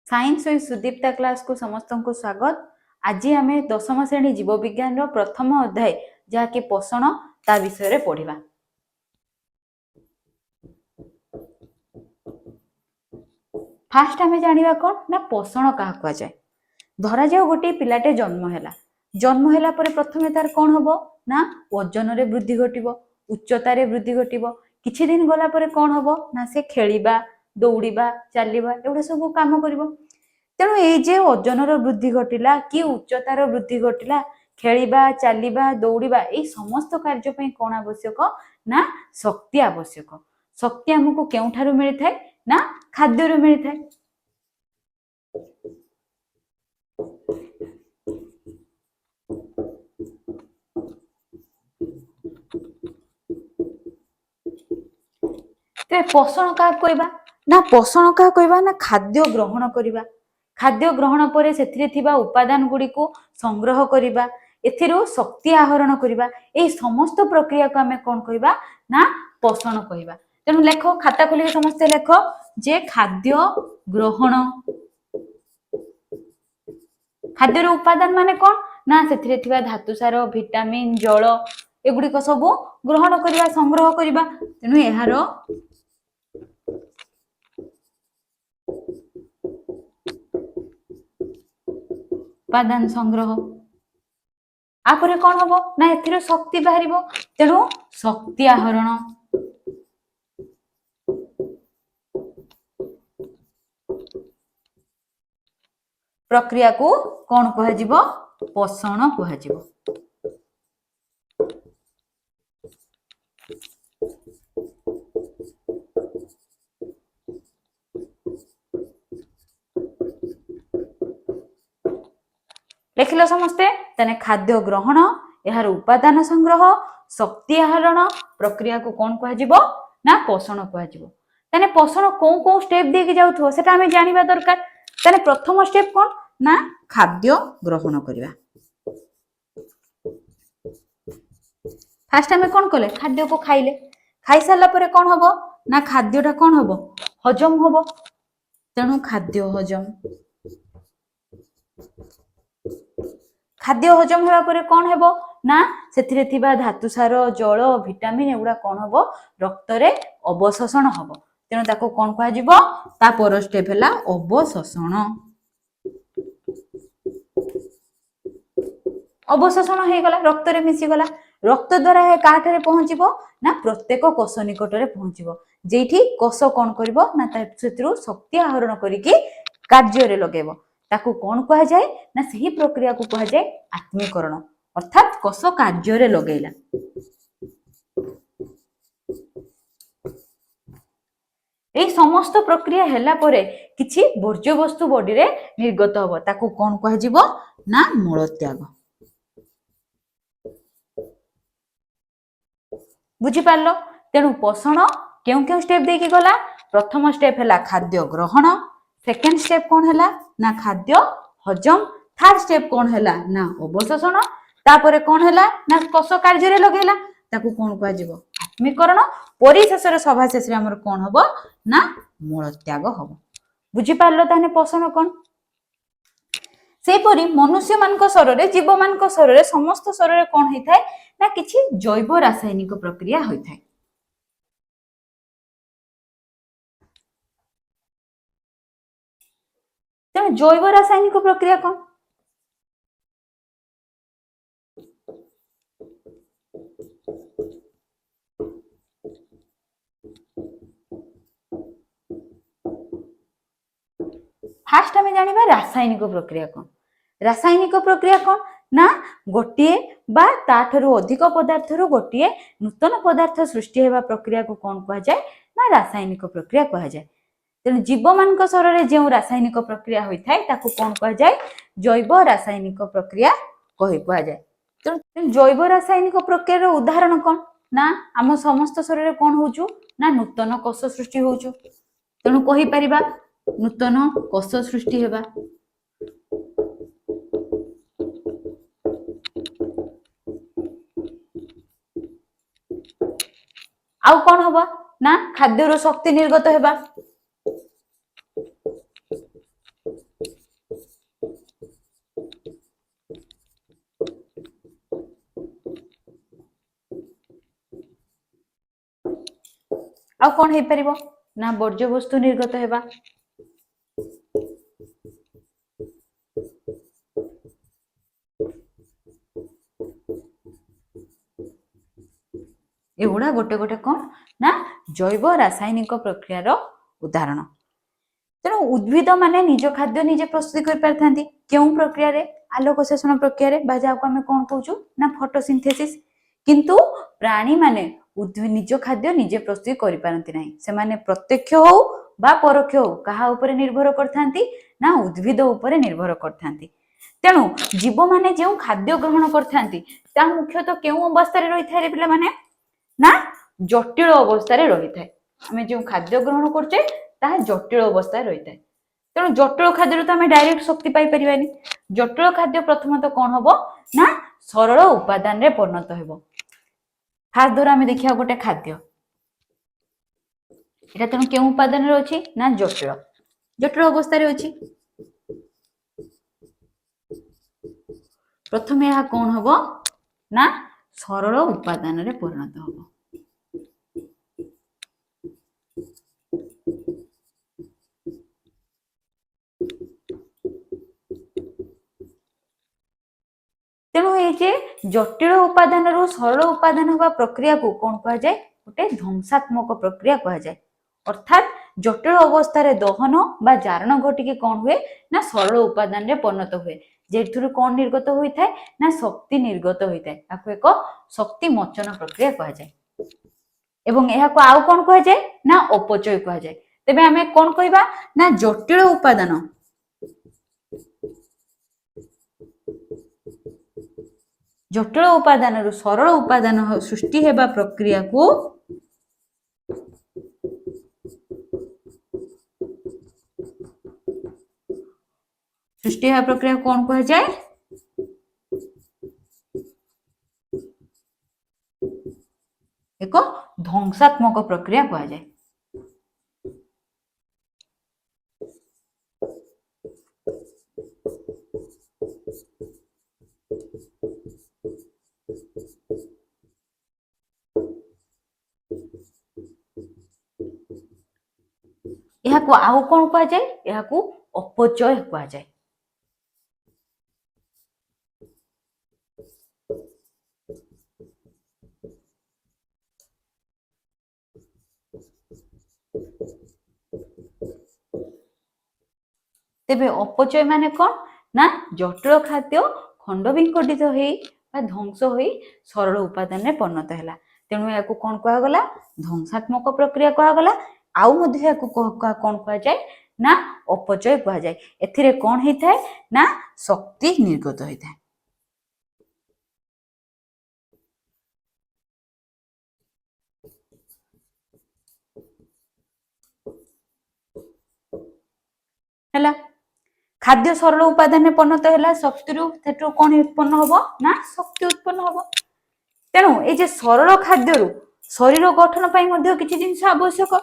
Science with Sudipta class को समस्त को स्वागत। आज आम 10वीं श्रेणी जीव विज्ञान प्रथम अध्याय जहाँकि पोषण ता विषय रे पढ़िबा। फास्ट आम जानिबा कौन ना पोषण क्या कह जाए। धरा जाओ गोटे पिलाटे जन्म हैला परे प्रथमे तार कौन हबो ना ओजन रे वृद्धि घटिबो, उच्चता रे वृद्धि घटिबो। किछि दिन गला परे कौन हबो ना से खेलिबा, दौड़िबा, चलिबा एगुडा सब काम करिवो। तेणु ये जे ओजन वृद्धि घटिला कि उच्चतार वृद्धि घटिला, खेलिबा, चलिबा, दौड़िबा ए समस्त कार्य पई कौन आवश्यक ना शक्ति आवश्यक। शक्ति हमको केउठारु मिलि थाए ना खाद्यरु मिलि थाए। पोषण क्या कहबा ना पोषण क्या कहबा ना खाद्य ग्रहण करिबा। खाद्य ग्रहण पर से थिबा उपादान गुडी को संग्रह करिबा, एथिरो शक्ति आहरण करिबा। ए समस्त प्रक्रिया को हमें कौन कहबा ना पोषण कहबा। तेणु लेख खाता खोली समस्त लेख जे खाद्य ग्रहण। खाद्यर उपादान माने कौन ना से थिबा धातु सार, विटामिन, जल एगुडी को सब ग्रहण करिबा, संग्रह करिबा। तेणु एहार उपादान संग्रह आपर कौन हम ना एथिरो शक्ति बाहर। तेणु शक्ति आहरण। प्रक्रिया को कौन कह पोषण कह। लिखिल समस्ते तेने खाद्य ग्रहण, यार उपादान संग्रह, शक्ति आहरण प्रक्रिया को कौन कह ना पोषण कह। पोषण कौन कौन स्टेप देके जाउथो सेटा हमें जानिबा दरकार। ताने प्रथम स्टेप कौन ना खाद्य ग्रहण करिबा। फास्ट हमें कौन कले खाद्य को खाइले, खाई सारा परे कौन हबो ना खाद्यटा कौन हबो हजम हबो। तेणु खाद्य हजम। खाद्य हजम होगा परे कौन हेबो ना सेथिरे थिबा धातु सार, जल, विटामिन एगुडा कौन हबो रक्त रे अवशोषण हबो। तेणु ताको कौन कह जिवो ता पर स्टेप हैला अवशोषण। अवशोषण हे गला रक्त रे मिसी गला। रक्त द्वारा हे काठरे पहुंचीबो ना प्रत्येक कोष निकट रे पहुंचीबो, जेठी कोष कौन करिवो ना सेतिरु शक्ति आहरण करिकि कार्य रे लगेबो। ताकू कौन कह जाए ना सही प्रक्रिया को कह जाए आत्मीकरण, अर्थात कोष कार्य रे लगेला। ए समस्त प्रक्रिया हैला परे किछि वर्ज्य वस्तु बॉडी रे निर्गत हबो, ताकू कौन कह जिवो ना मूलत्याग। बुझी पारलो। तेणु पोषण क्यों क्यों स्टेप देकी गला। प्रथम स्टेप हैला खाद्य ग्रहण, सेकेंड स्टेप कौन हैला ना खाद्य हजम, थर्ड स्टेप कौन हैला ना अवशोषण, तापरे कौन हैला ना कोष कार्य रे लगेला, ताकू कौन कह जिवो आत्मीकरण। परिशेष रे सभा शेष रे हमर कौन हबो ना मूलत्याग हबो। बुझी पारलो ताने पोषण कौन। सेपरी मनुष्य मानक शरीर, जीव मानक शरीर, समस्त शरीर कौन होता है ना किछि जैव रासायनिक प्रक्रिया होता है। तेणु जैव रासायनिक प्रक्रिया कौन। फास्ट हमें जानिबा रासायनिक प्रक्रिया कौन। रासायनिक प्रक्रिया कौन ना गोटे बा ताठरू अधिक पदार्थ रु गोटे नूतन पदार्थ सृष्टि हेबा प्रक्रिया को कौन कह जाए ना रासायनिक प्रक्रिया कह जाए। तेणु जीव मानक शरीर जो रासायनिक प्रक्रिया होता है ताकू कौन कह जाए जैव रासायनिक प्रक्रिया कह जाए। तेणु जैव रासायनिक प्रक्रिया उदाहरण कौन ना आम समस्त शरीर कौन होचु ना नूतन कोष सृष्टि होचु। तेणु कहि परिबा नूतन कोष सृष्टि हेबा। आउ कौन हबा ना खाद्यर शक्ति निर्गत हेबा। आ कौन हे परिबो ना वर्ज्यवस्तु निर्गत हेबा। एगुड़ा गोटे गोटे कौन ना जैव रासायनिक प्रक्रियार उदाहरण। तेणु उद्भिद माने निज खाद्य निजे प्रस्तुत कर पारथांती केउ प्रक्रिया रे आलोक शोषण प्रक्रिया रे जाको आमे कोन कहूछु ना फोटोसिंथेसिस। किंतु प्राणी माने निज खाद्य निजे प्रस्तुत करि पारंती नाही। से माने प्रत्यक्ष हो बा परोक्ष हो कहा ऊपर निर्भर करथांती ना उद्भिद ऊपर निर्भर करथांती। तेणु जीव माने जेउ खाद्य ग्रहण करथांती ता मुख्यतः केउ अवस्था रे रहि थारे पिला माने ना जटिल अवस्था रे रहि थाए। आमे जेउ खाद्य ग्रहण करछे ता जटिल अवस्था रही है। तेणु जटिल खाद्य तो आम डायरेक्ट शक्ति पाई परिबानी। जटिल खाद्य प्रथमतः कौन हम ना सरल उपादान रे परिणत हेबो। फास्ट धर आम देखिया गोटे खाद्य एटा तेणु के उपादान रे अछि ना जटिल जटिल अवस्था रे अछि। प्रथमे यह कौन हम ना सरल उपादान रे परिणत हेबो। तेणु ये जटिल उपादान रु सरल उपादान होगा प्रक्रिया को कौन कहा जाए गोटे ध्वंसात्मक प्रक्रिया कहा जाए। अर्थात जटिल अवस्था रे दहन बा जारण घटिके कौन हुए ना सरल उपादान रे परिणत हुए। जेथुरु कौन निर्गत होई थाए ना शक्ति निर्गत होई थाए। ताको एक शक्ति मोचन प्रक्रिया कहा जाए। एवं यह को आउ कौन कहा जाए ना अपचय कहा जाए। तेबे आमे कौन कहबा ना जटिल उपादान जटिल उपादान रु सरल उपादान सृष्टि हेबा प्रक्रिया को सृष्टि हेबा प्रक्रिया कौन कहा जाए एक ध्वंसात्मक प्रक्रिया कहा जाए। यह को आउ कौन कहा जाए यह को अपचय कहा जाए। तेबे अपचय माने कौन ना जटिल खाद्य खंड विखंडित होई बा ध्वंस होई सरल उपादान रे परिणत हैला। तेणु या को कौन कहा गला ध्वंसात्मक प्रक्रिया कहा गला। आउ मध्ये या को कौन कहा जाए ना अपचय कहा जाए। एथिरे कौन हेई थाए ना शक्ति निर्गत होई थाए। हैला खाद्य सरल उपादान रे परिणत हैला शक्ति रु सेटु कौन उत्पन्न होबो ना शक्ति उत्पन्न होबो। तेणु ए जे सरल खाद्य रु शरीर गठन पई मध्ये किछि जिंस आवश्यक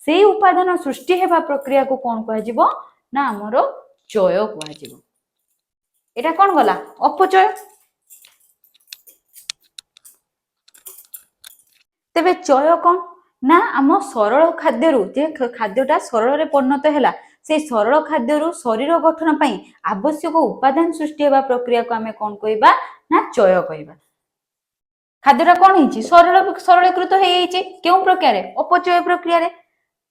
सेही उपादान सृष्टि हेबा प्रक्रिया को कौन कहा जिवो ना हमरो चय कहा जिवो। एटा कौन गला अपचय। तेबे चय कौन ना आम सरल खाद्य रु जे खाद्यटा सरल रे परिणत हैला से सरल खाद्य रु शरीर गठन पई आवश्यक उपादान सृष्टि हेबा प्रक्रिया को आमे कौन कहबा ना चय कहबा। खाद्यटा कौन हेछि सरल सरलीकृत हे हेछि केउ प्रक्रिया रे अपचय प्रक्रिया रे।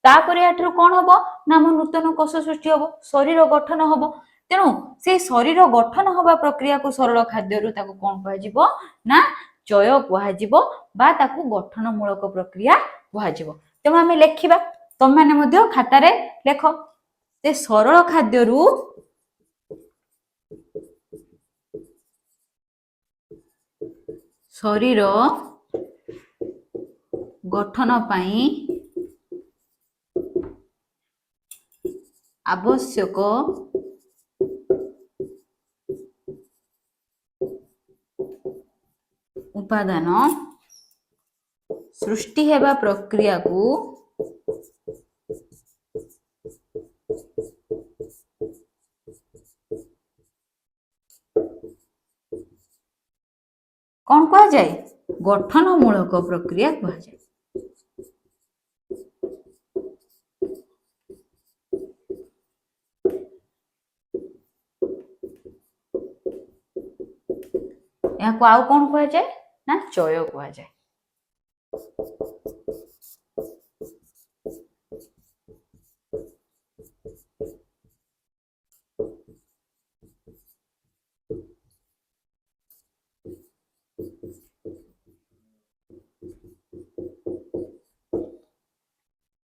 तापरे आठरु कौन हबो ना हम नूतन कोष सृष्टि हबो शरीर गठन हबो। तेणु से शरीर गठन हबा प्रक्रिया को सरल खाद्य रु ताको कौन कहा जिवो ना चय कहा जिवो बा ताको गठनमूलक प्रक्रिया कहा जिवो। तेणु आमे लेखिबा तम माने मध्ये खाता रे लेख से सरल खाद्य रु शरीर गठन पई आवश्यक उपादान सृष्टि हेबा प्रक्रिया को कौन कहा जाए गठनमूलक प्रक्रिया कहा जाए। यहाँ आउ कौन कह जाए ना चय कह जाए।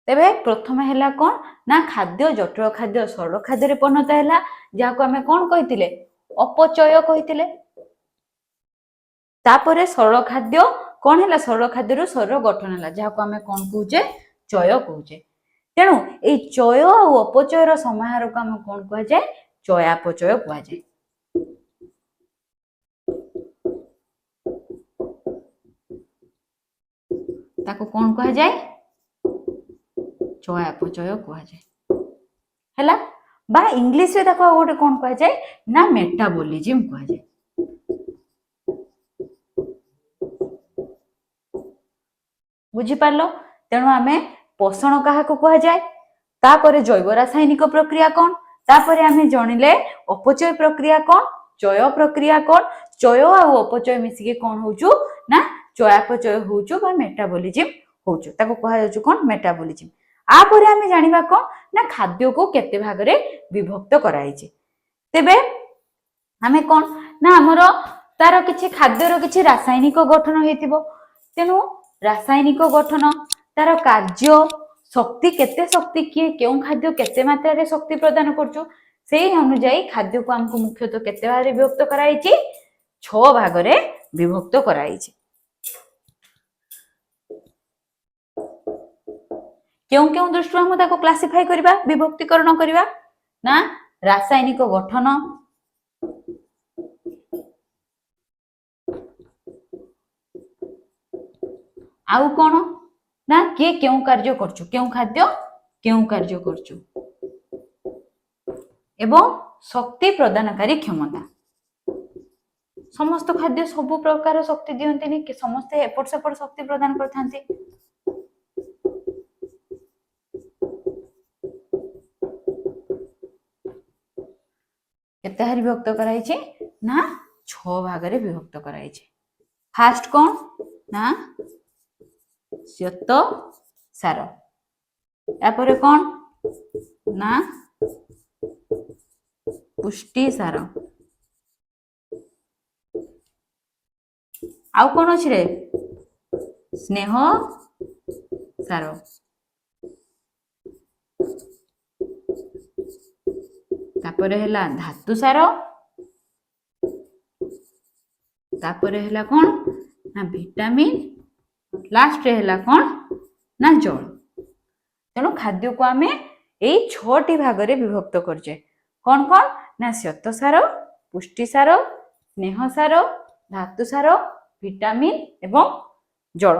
तेबे प्रथम है कौन ना खाद्य जटिल खाद्य सरल खाद्य परिणत है जहाँ आम कौन कही अपचय कही। तापर सरल खाद्य कौन है सरल खाद्य शरीर गठन है जहाँ आम कौन कहे चय कहे। तेणु ये चय और अपचयर समाहार को आम कौन कह जाए चयापचय कह जाए। ताको कौन कह जाए चयापचय कह जाए हैला बा इंग्लिश रे ताको गोटे कौन कह जाए ना मेटाबॉलिज्म कह जाए। बुझी पारलो। तेणु आमे पोषण क्या कह जाए तापर जैव रासायनिक प्रक्रिया कौन तापर आमे जानिले अपचय प्रक्रिया कौन चय प्रक्रिया कौन चय और अपचय मिसिके कौन होचु ना चयापचय होचु बा मेटाबॉलिज्म होचु ताको कहा जाचु कौन मेटाबॉलिज्म। आपर आमे जानिबा कौन ना खाद्य को केते भाग रे विभक्त कराइछि। तेबे आमे कौन ना हमर तार किछि खाद्यर किछि रासायनिक गठन हेतिबो। तेणु रासायनिक गठन तार कार्य शक्ति केते शक्ति किए केउ खाद्य केते मात्रा रे शक्ति प्रदान करछु सेही अनुसार खाद्य को हमको मुख्यतः केते भाग रे विभक्त कराइछि 6 भाग रे विभक्त कराइछि। क्यों क्यों दृष्टि हम ताको क्लासिफाई करबा विभक्तिकरण करबा ना रासायनिक गठन आउ कौन ना किए क्यों कार्य करछु क्यों खाद्य क्यों कार्य करछु एवं शक्ति प्रदानकारी क्षमता। समस्त खाद्य सब प्रकार शक्ति दियंतिनी कि समस्ते एपट सेपट शक्ति प्रदान करथांती। केते हारी विभक्त कराइछि ना 6 भाग रे विभक्त कराइछि। फास्ट कौन ना श्वेत सार यापर कौन ना पुष्टि सार आउ कौन अछि रे स्नेह सार तापर हैला धातु सार तापर हैला कौन ना विटामिन लास्ट हैला कौन ना जल। तेणु खाद्य को आमे एई 6टी भाग रे विभक्त करजे कौन कौन ना श्वेत सार पुष्टि सार स्नेह सार धातु सार विटामिन एवं जल।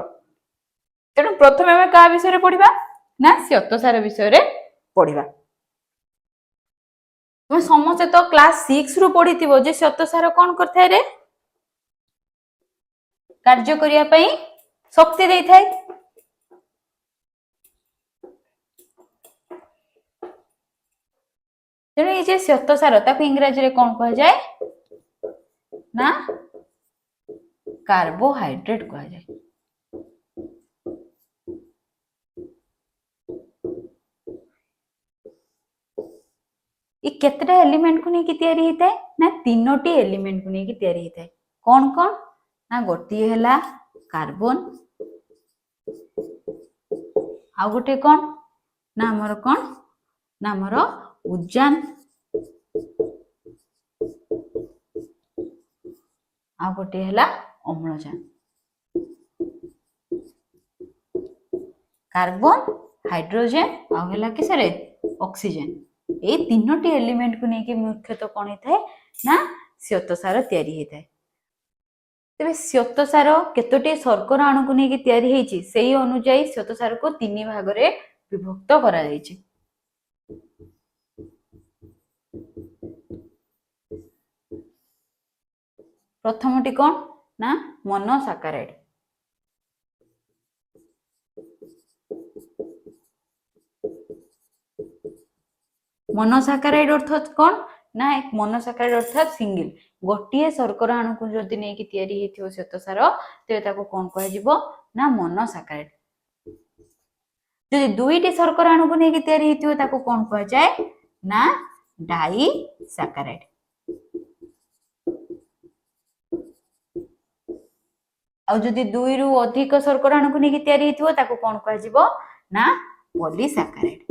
तेणु प्रथम आमे का विषय पढ़िबा ना श्वेत सार विषय पढ़िबा। तुम समस्त तो क्लास 6 रु पढ़िथिबो जे श्वेत सार कौन करथाय रे कार्य करिया पई शक्ति देई थाए। तेणु ये श्वेत सार ताको इंग्रजी रे कौन कह जाए ना कार्बोहाइड्रेट कह जाए। ये केतेटा एलिमेंट को नहीं तैयारी होता है ना 3टी एलिमेंट को नहीं तैयारी होता है। कौन कौन ना गोटे है कार्बन आ गोटे कौन ना हमर कौन ना हमर उजान आ गोटे है अम्लजान। कार्बन हाइड्रोजन आ किसरे ऑक्सीजन ये 3टी एलिमेंट को नहीं मुख्यतः कौन होता है ना श्वेत सार तैयारी होता है। तेरे श्वेत सार केतोटी शर्करा अणु को नहीं तैयारी होती से अनुजाई श्वेत सार को 3 भाग रे विभक्त करा जायछि। प्रथमटी कौन ना मोनोसाकाराइड मोनोसाकाराइड अर्थात कौन ना एक मोनोसाकाराइड अर्थात सिंगल गोटे शर्करा अणु को जदि नहीं तैयारी हेथिबो श्वेतसार तेबे ताको कोन कह जिवो ना मोनोसाकाराइड। जदि दुईटी शर्करा अणु को नहीं तैयारी हेथिबो ताको कोन कह जाय ना डाइसैकाराइड। आ जदि दुई रु अधिक शर्करा अणु को नहीं तैयारी हेथिबो ताको कोन कह जिवो ना पॉलीसैकाराइड।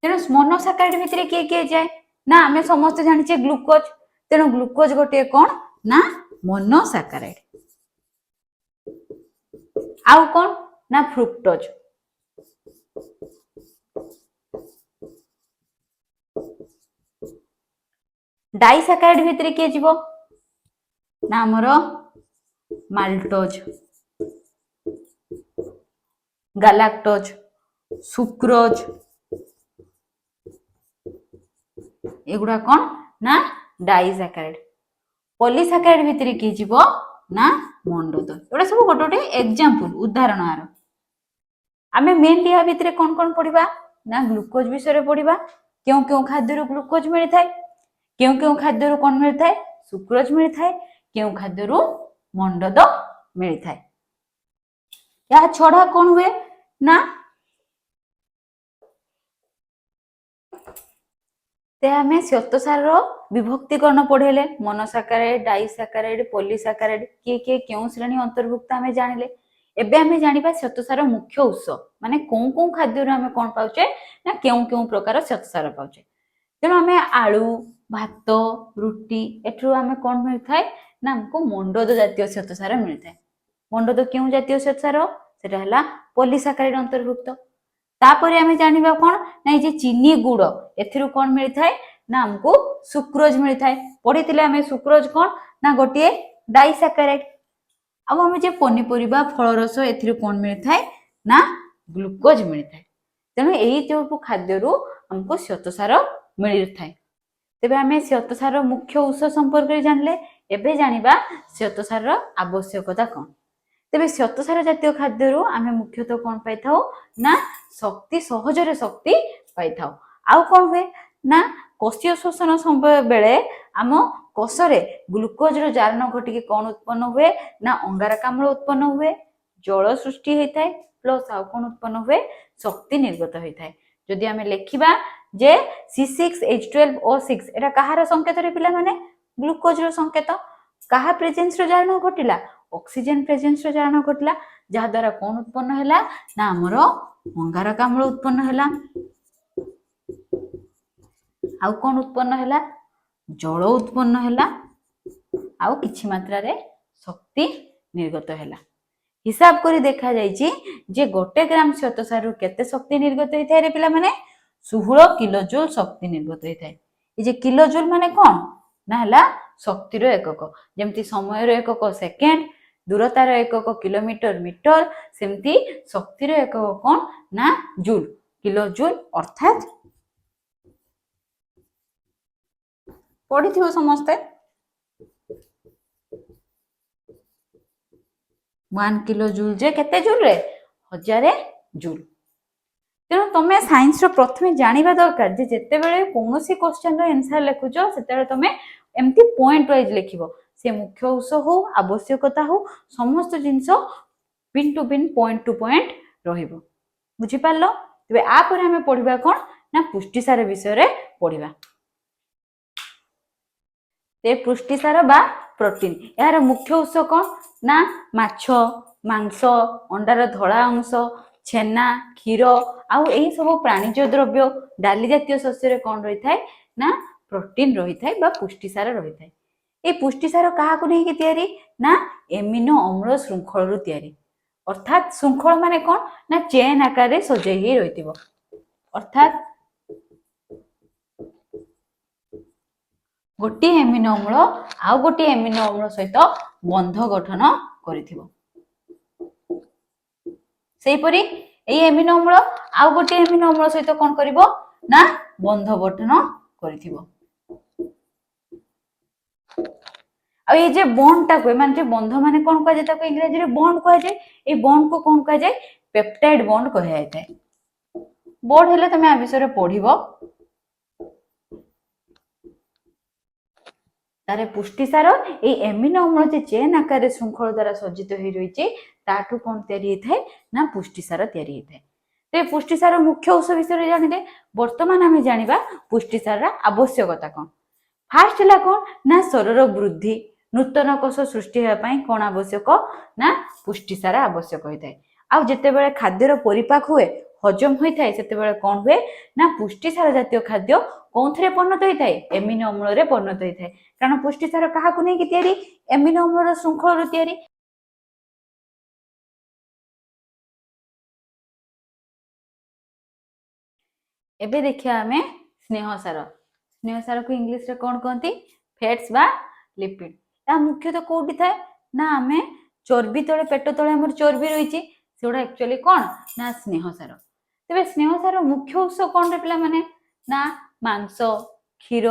तेणु मोनोसाकाराइड भितर किए किए जाए ना आमे समस्त जानिछे ग्लूकोज। तेणु ग्लूकोज गोटे कोन ना मोनोसाकाराइड। आउ कोन ना फ्रुक्टोज। डाइसैकाराइड भितर किए जीवो ना हमरो माल्टोज, गैलाक्टोज, सुक्रोज एगुडा कोन ना डाइसैकाराइड। पॉलीसैकाराइड भितर किए जीवो ना मंडोज। एगुडा सब गोटे गोटे एग्जांपल उदाहरण आरो आमे मेनली आ भितर कोन कोन पढिबा ना ग्लूकोज विषय पढिबा क्यों क्यों खाद्य ग्लूकोज मिली थाए क्यों क्यों खाद्य कोन मिली थाए सुक्रोज मिली थाए क्यों खाद्य मंडोद मिली थाए। या छडा कोन हुए ना ते आमे श्वेतसार विभक्तिकरण पढेले मोनोसाकाराइड डाइसैकाराइड पॉलीसैकाराइड किए किए क्यों श्रेणी अंतर्भुक्त आमे जानिले। एबे आमे जानिबा श्वेतसार मुख्य उत्स माने कोन कोन खाद्य रे आमे कोन पाउचे ना क्यों क्यों प्रकार श्वेतसार पाउचे। तेणु आमे आलू भात रुटी एठरू आमे कोन मिल थाए ना हमको मंडोद जातीय श्वेतसार मिल थाए। मंडोद क्यों जातीय श्वेतसार सेटा हला पॉलीसैकाराइड अंतर्भुक्त। तापरे आमे जानिबा कोन ना जे चीनी गुड़ एथिरु कोन मिल थाए ना हमको सुक्रोज मिल थाए। पढिथिले आमे सुक्रोज कोन ना गोटे डाइसैकाराइड। अब आमे जे पनीपरिबा फल रस एथिरु कोन मिल थाए ना ग्लूकोज मिल थाए। तेणु एही जो खाद्य रु हमको श्वेतसार मिल थाए। तेबे आमे श्वेतसार मुख्य उत्स संपर्क रे जानले। एबे जानिबा श्वेतसार आवश्यकता कोन। तेबे श्वेतसार जातीय खाद्य रु आमे मुख्यतः कोन पाई थाओ ना शक्ति सहजरे शक्ति पाई थाओ। आउ कोन हुए ना कोषीय शोषण समय बेले आम कोषरे ग्लूकोज रो जारण घटिके कोन उत्पन्न हुए ना अंगारकाम्ल उत्पन्न हुए जल सृष्टि होता है प्लस आउ कोन उत्पन्न हुए शक्ति निर्गत होता है। जदि आमे लेखिबा जे C6H12O6 एटा कहार संकेत रे पिला माने ग्लूकोज रो संकेत कहा प्रेजेंस रो जारण घटिला ऑक्सीजन प्रेजेंस रो जारण घटिला जहा द्वारा कोन उत्पन्न हैला ना हमरो अंगारकाम्ल उत्पन्न हैला आउ कोन उत्पन्न हैला जल उत्पन्न हैला आउ किछि मात्रा रे शक्ति निर्गत हैला। हिसाब करी देखा जाइछि जे गोटे ग्राम श्वेतसार रु केते शक्ति निर्गत होई थाए रे पिला माने 16 किलोजूल शक्ति निर्गत होई थाए। ए जे किलोजूल माने कोन ना हला शक्ति रो एकक जेमति समय रो एकक सेकेंड दूरता रो एकक किलोमीटर मीटर सेमति शक्ति रो एकक कोन ना जूल किलोजूल अर्थात पढिथिबो समस्ते 1 किलो जूल जे केते जूल रे 1000 जूल। तेणु तुम साइंस रो प्रथमे जानिबा दरकार जे जेते बेले कोनोसी क्वेश्चन रो आंसर लिखुचो सेते तुम एमती पॉइंट वाइज लिखिबो से मुख्य उत्स हो आवश्यकता हो समस्त जिंस pin to pin point to point रहिबो। बुझि पारलो। तबे आ पर हमें पढिबा कोन ना पुष्टिसार विषय रे पढिबा। ते पुष्टिसार बा प्रोटीन यार मुख्य उत्स कोन ना माछ मांस अंडार धड़ा अंश छेना क्षीर आउ एही सब प्राणीज द्रव्य डाली जातीय शस्य रे कोन रही थाए ना प्रोटीन रही थाए बा पुष्टिसार रही थाए। ए पुष्टिसार कहा को नहीं कि तैयारी ना एमिनो अम्ल श्रृंखल रु तैयारी अर्थात श्रृंखल माने कोन ना चेन आकार रे सजै ही रहितिबो अर्थात गोटे एमिनो अम्ल आउ गोटे एमिनो अम्ल सहित बंध गठन करिथिबो। सेहीपरि एई एमिनो अम्ल आउ गोटे एमिनो अम्ल सहित कोन करिवो ना बंध गठन करिथिबो। आ ये जे बॉन्ड टा कोइ माने जे बंध माने कोन कह जाय ताको इंग्लिश रे बॉन्ड कह जाय। ए बॉन्ड को कोन कह जाय पेप्टाइड बॉन्ड कह जाए। बोर्ड हेले तुम आ विषय पढ़िबो। तारे पुष्टिसार ए एमिनो अम्ल जे चेन आकार श्रृंखल द्वारा सज्जित हो रही ताठू कौन तैयारी थाए ना पुष्टिसार तैयारी थाए। तो पुष्टिसार मुख्य उस विषय जानिले वर्तमान आम जाना पुष्टिसार आवश्यकता कौन। फास्ट है कौन ना शरीर वृद्धि नूतन कोष सृष्टि होगापी कौन आवश्यक ना पुष्टिसार आवश्यक होता है। आउ जिते बड़े खाद्यर परिपाक हुए हजम होता है से कौन हुए ना पुष्टिसार जातीय खाद्य कौन थे परिणत होता है एमिनो अम्ल रे परिणत होता है। कारण पुष्टिसार क्या नहीं एमिनो अम्ल श्रृंखल तैयारी। एबे देखिए आम स्नेहसार। स्नेहसार को इंग्लिश रे कौन कहती फैट्स बा लिपिड। या मुख्यतः कौटी थाए ना आम चर्बी तले पेट तले आम चर्बी रही सेगुड़ा एक्चुअली कौन ना स्नेहसार। तेरे स्नेहसार मुख्य उत्स कौन रे पिला माने ना मांस क्षीर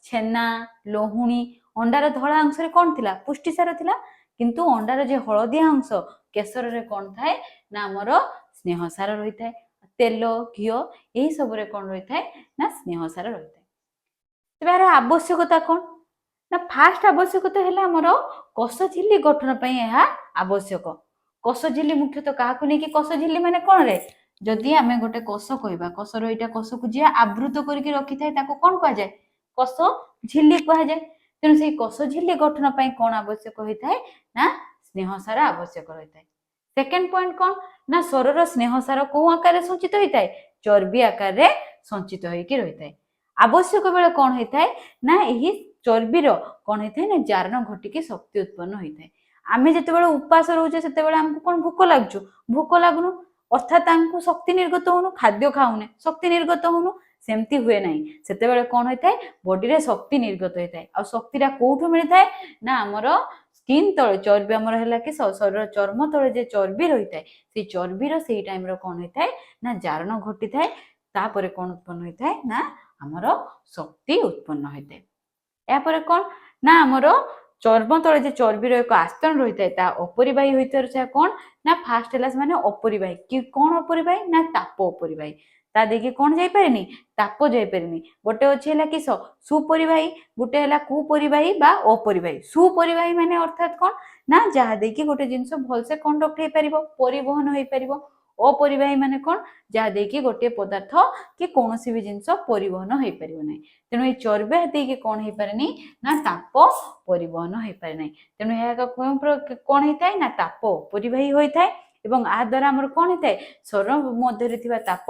छेना लहुणी अंडार धला अंश कौन थिला पुष्टिसार थिला। किंतु अंडार जे हलदिया अंश केशर रे कौन थाए ना आमर स्नेहसार रही थाए। तेल घी यही सब कौन रही थाए ना स्नेहसार रही थाए। तेरे यार आवश्यकता कौन ना फास्ट आवश्यकता है आमर कोष झिल्ली गठन पर आवश्यक। कोष झिल्ली मुख्यतः क्या नहीं कोष झिल्ली माने कौन रे जदि आम गोटे कोष कहवा कोषर यहाँ कोष को जी आवृत करके रखी था कौन कह जाए कोष झिल्ली कह जाए। तेणु से कोष झिल्ली गठन पर कौन आवश्यक होता है ना स्नेहसार आवश्यक रहता है। सेकेंड पॉइंट कौन ना शरीर स्नेहसार कौ आकार संचित होता है चर्बी आकार संचित होकर रही है। आवश्यक बेले कौन होता है ना यही चर्बीर कौन होता है ना जारण घटिकी शक्ति उत्पन्न होता है। आम जिते उपास रोचे से आमको कौन भोक लगुच भोक लगुन अर्थात आमको शक्ति निर्गत होनु खाद्य खाऊने शक्ति निर्गत होनु सेमती हुए ना से कौन होता है बॉडी रे शक्ति निर्गत होता है। आ शक्तिटा कौटू मिलता है ना आमर स्किन तले चर्बी आमर है कि शरीर चर्म तले जे चर्बी रही है से चर्बीर से टाइम कौन होता है ना जारण घटी थाए तापर कौन उत्पन्न होता है ना आमर शक्ति उत्पन्न होता है। यापर कौन ना आमर चर्म तले जे चर्बीर एक आस्तरण रही है अपरिवाही होता कौन ना फास्ट है माने अपरिवाही कि कौन अपरिवाही ना ताप अपरिवाही ता देखिए कौन जापारे ताप जापारे गोटे अच्छे है कि सुपरिवाही गोटे है कुपरिवाही बा अपरिवाही। सुपरिवाही माने अर्थात कौन ना जहाँ देखिए गोटे जिनस भलसे कंडक्ट हो पार परिवहन हो पार। अपरिवाही माने कौन जहाँ देखिए गोटे पदार्थ कि कौन भी जिनस परिवहन हो पार ना। तेणु ये चर्बी हाथी कौन हो पारे ना ताप परिवहन हो पारे ना। तेणु यह कौन होता है ना ताप परिवाही होता है एवं आ द्वारा आमर कौन होता है शरीर मध्य ताप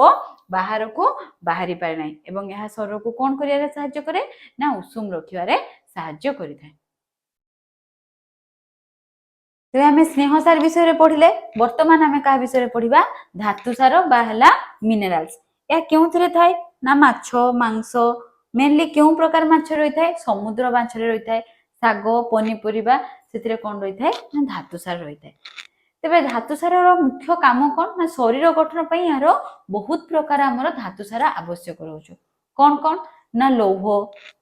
बाहर को बाहरी पारे ना एवं यह शरीर को कौन करिया साहाय्य करे ना उषुम रखिबारे साहाय्य करिथाय। तेरे आम स्नेहसार विषय पढ़िले वर्तमान आम क्या विषय पढ़ा धातुसार बाहला मिनेराल्स। या क्यों थाए ना माछ मांस मेनली क्यों प्रकार माछ रही है समुद्र माछ रही है शाग पनीपरिया से कौन रही है ना धातुसार रही है। तेरे धातुसार मुख्य काम कौन ना शरीर गठन पर यार बहुत प्रकार आमर धातुसार आवश्यक रोच कौन कौन ना लौह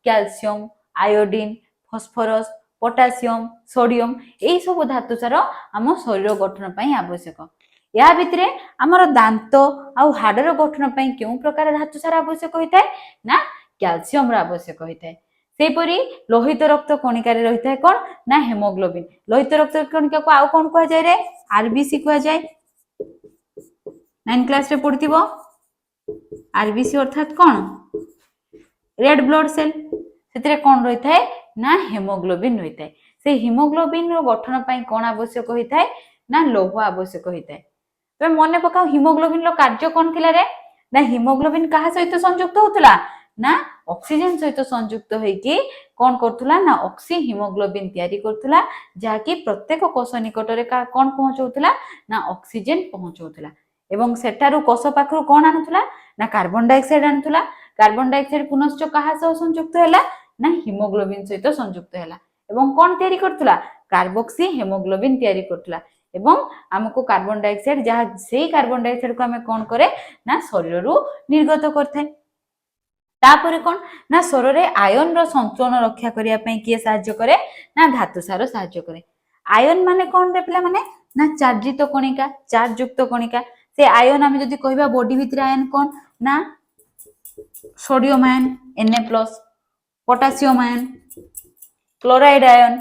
calcium iodine phosphorus potassium sodium यही सब धातुसार आम शरीर गठन पर आवश्यक। या भितर आमर दांत आउ हाडर गठन पर क्यों प्रकार धातुसार आवश्यक होता है ना कैल्शियम आवश्यक होता है। सेपरी लोहित रक्त कणिकार रही है कौन ना हेमोग्लोबिन। लोहित रक्त कणिका को आउ कौन कह जाए रे आरबीसी कह जाए 9 क्लास रे पढ़िथिबो। आरबीसी अर्थात कौन रेड ब्लड सेल से कौन रही है ना हेमोग्लोबिन रही है। से हिमोग्लोबिन गठन पर कौन आवश्यक होता है ना लौह आवश्यक होता है। तो मन पकाओ हिमोग्लोबिन कार्य कौन थिला रे ना हिमोग्लोबिन क्या सहित संयुक्त होतला ना ऑक्सीजन सहित संयुक्त होइकी कौन करथुला ना ऑक्सी हिमोग्लोबिन तैयारी करथुला जहाँकि प्रत्येक कोष निकट रे कौन पहुंचौथुला ना ऑक्सीजन पहुंचौथुला एवं सेठारु कोष पाखरु कौन आनुथुला ना कार्बन डाइऑक्साइड आनुथुला। कार्बन डाइऑक्साइड पुनश्च कहा सह संयुक्त हैला ना हिमोग्लोबिन सहित संयुक्त हैला एवं कौन तैयारी करथुला कार्बोक्सी हेमोग्लोबिन तैयारी करथुला एवं आमको कार्बन डाइऑक्साइड जहाँ से कार्बन डाइऑक्साइड को आम कौन करे ना शरीर निर्गत करथाय। तापर कौन ना शरीर में आयन रो संतुलन रक्षा करिया पई किए साहाय्य करे ना धातुसार साहाय्य करे। आयन माने कौन रे पिला माने ना चार्जित कणिका चार्ज युक्त कणिका से आयन आम जदि कहबा बॉडी भितर आयन कौन ना sodium ion Na+, potassium ion, chloride ion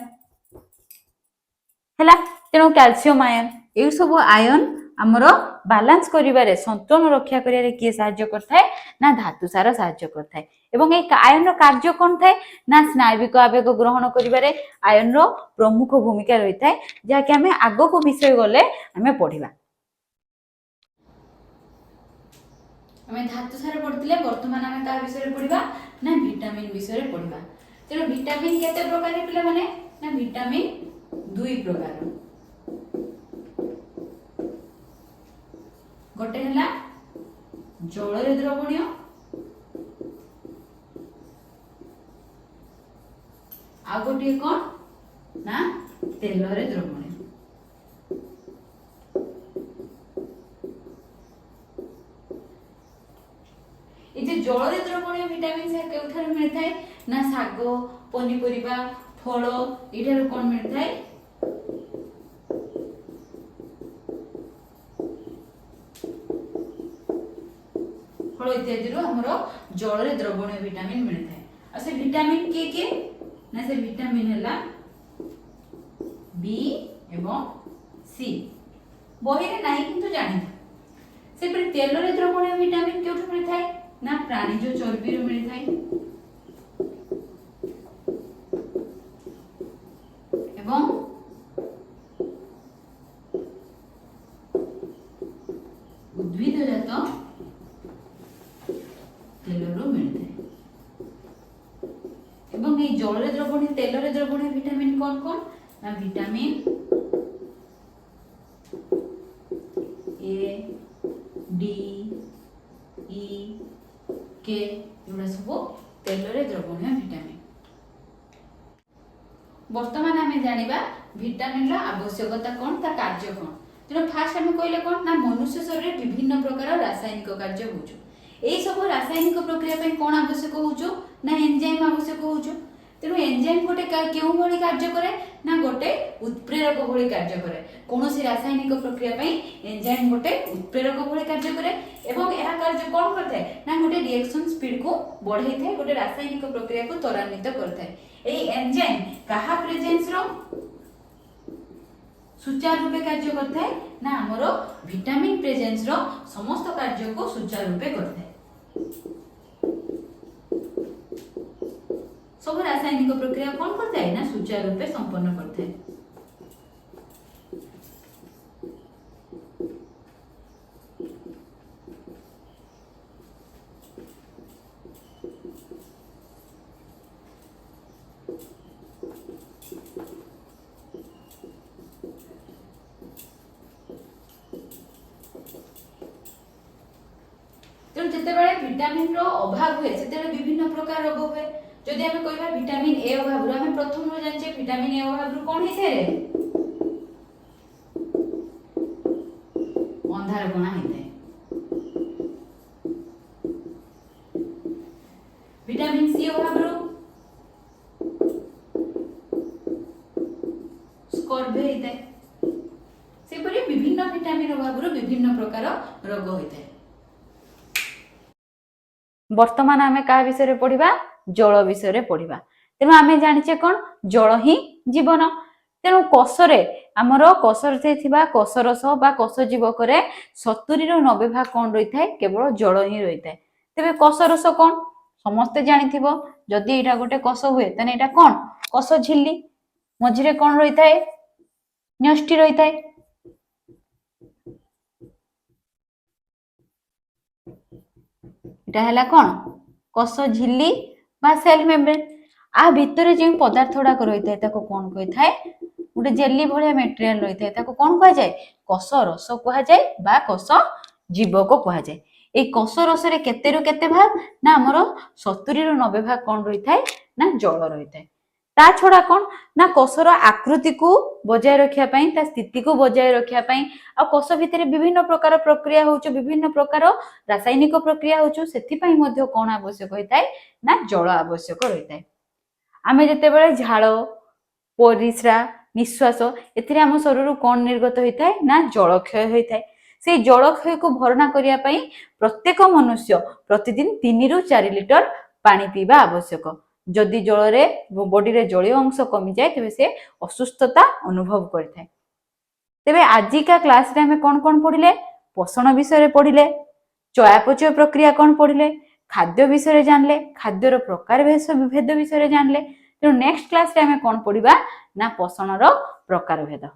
है, तेणु कैल्शियम आयन ये सब आयन आमर बालांस करिवारे संतुलन रक्षा करिवारे किए सहाय्य करथाय ना धातु सार सहाय्य करथाय। एवं ए आयन रो कार्य कोन थाय ना स्नायविक आवेग ग्रहण करिवारे आयन रो प्रमुख भूमिका रही थाय, जहा कि हमें आगो को विषय गले हमें पढ़िबा। हमें धातु सार पढ़थिले, वर्तमान हमें का विषय पढ़िबा ना विटामिन विषय पढ़िबा। तेणु विटामिन केते प्रकार पिला माने ना विटामिन 2 प्रकार। गोटे हला जल रे द्रवणीय, आ गोटे कौन ना तेल रे द्रवणीय। ये जल रे द्रवणीय विटामिन से केउठार मिलता है ना शाग, पनीपरिबा, फल इठार कौन मिलता है फल इत्यादि हमर जल रे द्रवणीय विटामिन मिलता है। आ से विटामिन के ना से विटामिन हला बी एवं सी बही रे नाही किंतु जानि से पर तेल रे द्रवणीय विटामिन केउठ मिलता है ना प्राणीज चर्बी रो मिलता है एवं उद्भिदजात तेल रो मिलता है। एवं ये जल रे द्रवणीय तेल रे द्रवणीय विटामिन कौन कौन ना विटामिन ए, डी, ई, के एगुड़ा सब तेल रे द्रवणीय विटामिन। वर्तमान आम जानिबा विटामिन रो आवश्यकता कौन ता कार्य कौन। तेणु फास्ट आम कहले कौन ना मनुष्य शरीर विभिन्न प्रकार रासायनिक कार्य होउछु। एई सब रासायनिक प्रक्रिया पे कौन आवश्यक होउछु ना एंजाइम आवश्यक होउछु। तेणु एंजाइम गोटे केउ भली कार्य करे ना गोटे उत्प्रेरक भली कार्य करे। कोनोसी रासायनिक प्रक्रिया पे एंजाइम गोटे उत्प्रेरक भली कार्य करे एवं एहा कार्य कोन करथाय ना गोटे रिएक्शन स्पीड को बढ़ाई थाय, गोटे रासायनिक प्रक्रिया को त्वरान्वित करथाय। एई एंजाइम कहा प्रेजेंस रो सुचारू रूपे कार्य करथाय ना हमरो विटामिन प्रेजेंस रो समस्त कार्य को सुचारू रूपे करथाय। सब रासायनिक प्रक्रिया कौन करता है ना सुचारू रूपे संपन्न करता है। तेणु जितेबाला विटामिन रो अभाव हुए से विभिन्न प्रकार रोग हुए। जदि आमे कहबा विटामिन ए अभाव रो आमे प्रथम रो जानचे विटामिन ए अभाव रो कोन हिसे रे अंधार बना हिते। विटामिन सी अभाव रो स्कर्वी हिते। से परि विभिन्न विटामिन अभाव रो विभिन्न प्रकार रोग होइते। वर्तमान आमे का विषय पढ़िबा जल विषय पढ़िबा। तेणु आमे जानिचे कौन जल ही जीवन। तेणु कोषरे आमर कोषर से थिबा कोषरस बा कोष जीवक 70 ରୁ 90 भाग कौन रही थाए केवल जल ही रही थाए। तेबे कोषरस कौन समस्ते जानिथिबो। जदि एटा गोटे कोष हुए तने एटा कौन कोष झिल्ली मझिरे कौन रही थाए न्यष्टि रही थाए। एटा हला कौन कोष झिल्ली बा सेल मेम्ब्रेन। आ भितरे जे पदार्थ गुड़ाक रही थाए ताको कौन कहि थाए गोटे जेली भलिया मटेरियल रही थाए ताको कौन कहा जाए कोष रस कहा जाए बा कोष जीवक कहा जाए। ए कोष रस रे केते रु केते भाग ना हमर 70 ରୁ 90 भाग कौन रही थाए ना जल रही थाए। ता छड़ा कौन ना कोषर आकृति को बजाय रखिया पई ता स्थिति को बजाय रखिया पई आ कोष भितरे विभिन्न प्रकार प्रक्रिया होउछु, विभिन्न प्रकार रासायनिक प्रक्रिया होउछु, सेथि पई मध्ये कोन आवश्यक होइताय ना जल आवश्यक रहिताय। आमे जते बेले झाळ परिस्रा निश्वास एथिरे हम शरीर कोन निर्गत होइताय ना जल क्षय होइताय। से जलक्षय को भरणा करिया पई प्रत्येक मनुष्य प्रतिदिन 3 ରୁ 4 लिटर पानी पीवा आवश्यक। जदि जल रे बॉडी रे जलीय अंश कमी जाए तेबे से असुस्थता अनुभव करथाय। तेबे आजिका क्लास रे हमें कोन कोन पढिले पोषण विषय रे पढिले, चयापचय प्रक्रिया कोन पढिले, खाद्य विषय रे जानले, खाद्यर प्रकार भेद विषय रे जानले। तो नेक्स्ट क्लास रे हमें कोन पढिबा ना पोषण रो प्रकार भेद।